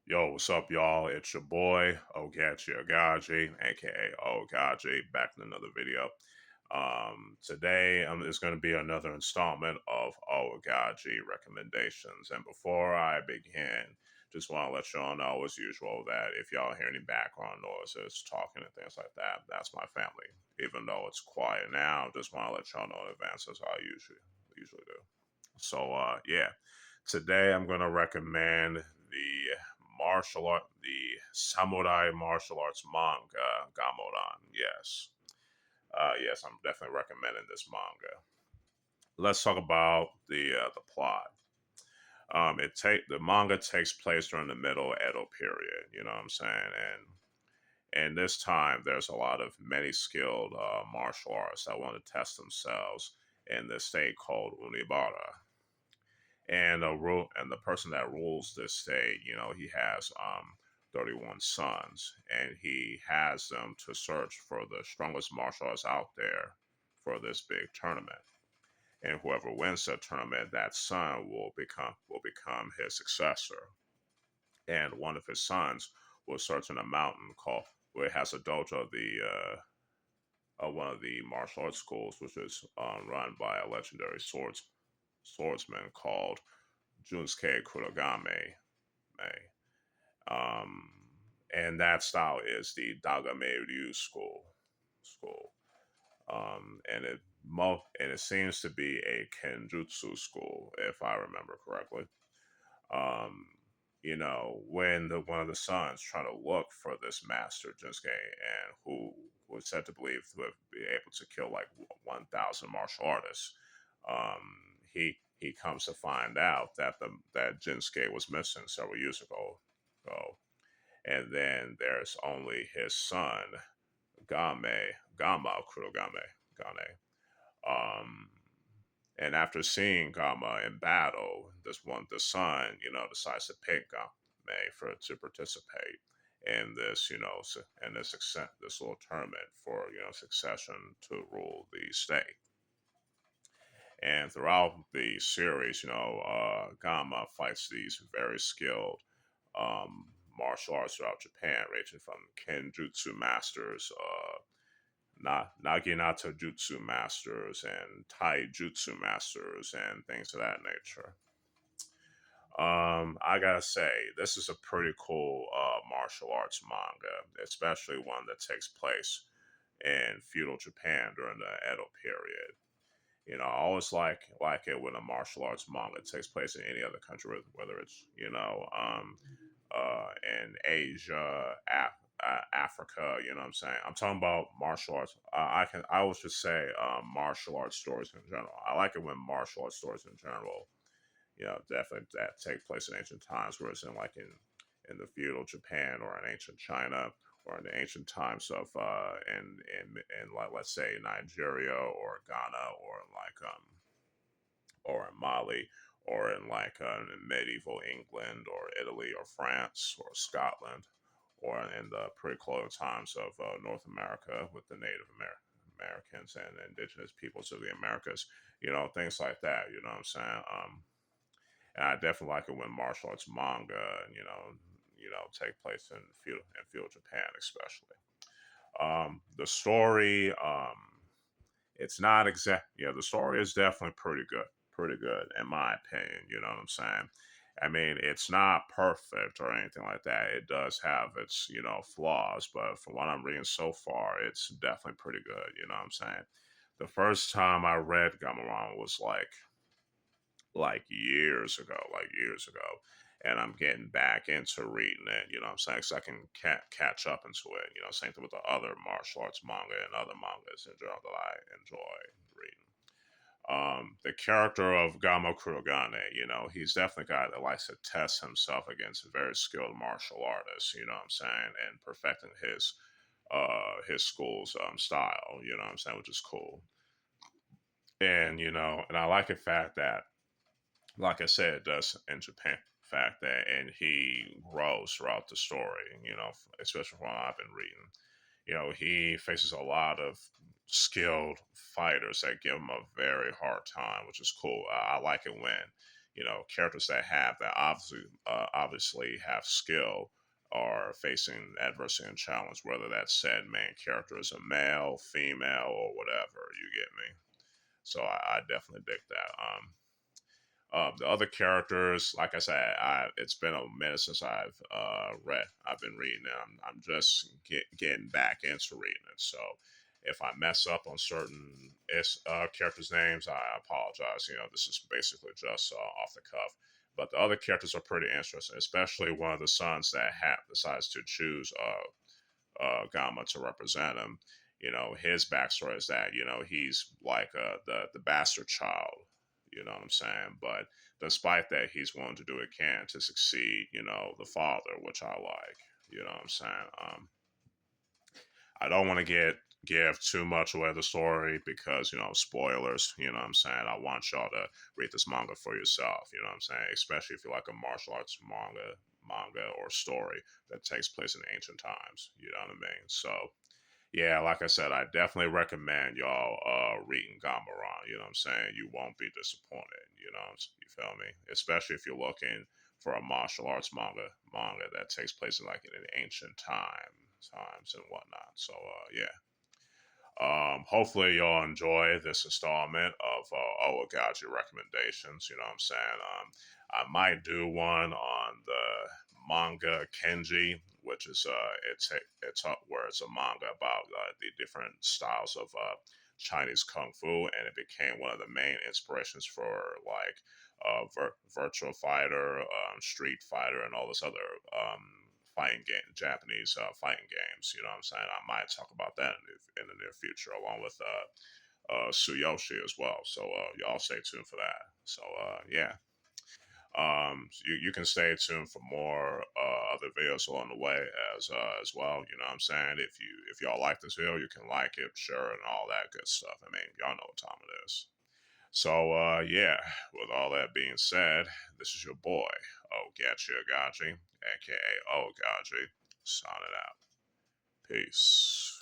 Yo, what's up, y'all? It's your boy, Oaghaji, aka Oaghaji, back in another video. Today is going to be another installment of Oaghaji recommendations. And before I begin, just want to let y'all know, as usual, that if y'all hear any background noises, talking and things like that, that's my family. Even though it's quiet now, just want to let y'all know in advance as I usually do. So, yeah, today I'm going to recommend the samurai martial arts manga Gamaran. Yes, I'm definitely recommending this manga. Let's talk about the plot. The manga takes place during the Middle Edo period. You know what I'm saying? And this time, there's a lot of many skilled martial artists that want to test themselves in this state called Unibara. And the person that rules this state, he has 31 sons, and he has them to search for the strongest martial artists out there for this big tournament. And whoever wins that tournament, that son will become his successor. And one of his sons will search in a mountain called where it has a dojo, one of the martial arts schools, which is run by a legendary swordsman called Junsuke Kurogame. Um, and that style is the Dagame Ryu school. And it seems to be a Kenjutsu school, if I remember correctly. Um, when the one of the sons trying to look for this master Jinsuke, and who was said to believe to be able to kill like 1,000 martial artists, he comes to find out that Jinsuke was missing several years ago, and then there's only his son Gama Kurogame Gane. Um, and after seeing Gama in battle, the son, decides to pick Game for to participate in this, in this little tournament for succession to rule the state. And throughout the series, Gama fights these very skilled martial arts throughout Japan, ranging from Kenjutsu masters, Naginata Jutsu masters, and Taijutsu masters, and things of that nature. I gotta say, this is a pretty cool martial arts manga, especially one that takes place in feudal Japan during the Edo period. I always like it when a martial arts manga takes place in any other country, whether it's in Asia, Africa. You know what I'm saying? I'm talking about martial arts. I always just say martial arts stories in general. I like it when martial arts stories in general, definitely that take place in ancient times, whereas in the feudal Japan or in ancient China or in the ancient times of in like let's say Nigeria or Ghana or in Mali or in medieval England or Italy or France or Scotland or in the pre-colonial times of North America with the Americans and indigenous peoples of the Americas, things like that. You know what I'm saying? And I definitely like it when martial arts manga, take place in feudal Japan, especially. The story, it's not exact. Yeah, the story is definitely pretty good in my opinion. You know what I'm saying? I mean, it's not perfect or anything like that. It does have its, flaws, but from what I'm reading so far, it's definitely pretty good. You know what I'm saying? The first time I read Gamaran was like years ago, and I'm getting back into reading it. You know what I'm saying? So I can catch up into it. Same thing with the other martial arts manga and other mangas in general that I enjoy reading. The character of Gamo Kurogane, he's definitely a guy that likes to test himself against very skilled martial artists, you know what I'm saying, and perfecting his school's style, you know what I'm saying, which is cool. And and I like the fact that, like I said, it does in Japan. Fact that, and he grows throughout the story. Especially from what I've been reading. He faces a lot of skilled fighters that give him a very hard time, which is cool. I like it when, characters that have that obviously have skill are facing adversity and challenge, whether that said main character is a male, female, or whatever. You get me? So I definitely dig that. The other characters, like I said, it's been a minute since I've been reading it. I'm just getting back into reading it. So if I mess up on certain characters' names, I apologize. This is basically just off the cuff. But the other characters are pretty interesting, especially one of the sons that decides to choose Gama to represent him. His backstory is that he's like the bastard child. You know what I'm saying? But despite that, he's willing to do what he can to succeed. The father, which I like. You know what I'm saying? I don't want to give too much away the story because spoilers. You know what I'm saying? I want y'all to read this manga for yourself. You know what I'm saying? Especially if you like a martial arts manga or story that takes place in ancient times. You know what I mean? So yeah, like I said, I definitely recommend y'all reading Gamaran. You know what I'm saying? You won't be disappointed. You feel me? Especially if you're looking for a martial arts manga that takes place in like in an ancient times and whatnot. So yeah. Hopefully y'all enjoy this installment of Oaghaji recommendations. You know what I'm saying? I might do one on the manga Kenji, which is where it's a manga about the different styles of Chinese kung fu, and it became one of the main inspirations for like Virtual Fighter, Street Fighter, and all this other fighting game, Japanese fighting games. You know what I'm saying? I might talk about that in the near future, along with Suyoshi as well. So y'all stay tuned for that. So yeah. You can stay tuned for more other videos along the way as well. You know what I'm saying? If y'all like this video, you can like it, share it, and all that good stuff. I mean, y'all know what time it is. So yeah, with all that being said, this is your boy, Oaghaji, aka Oaghaji, signing out. Peace.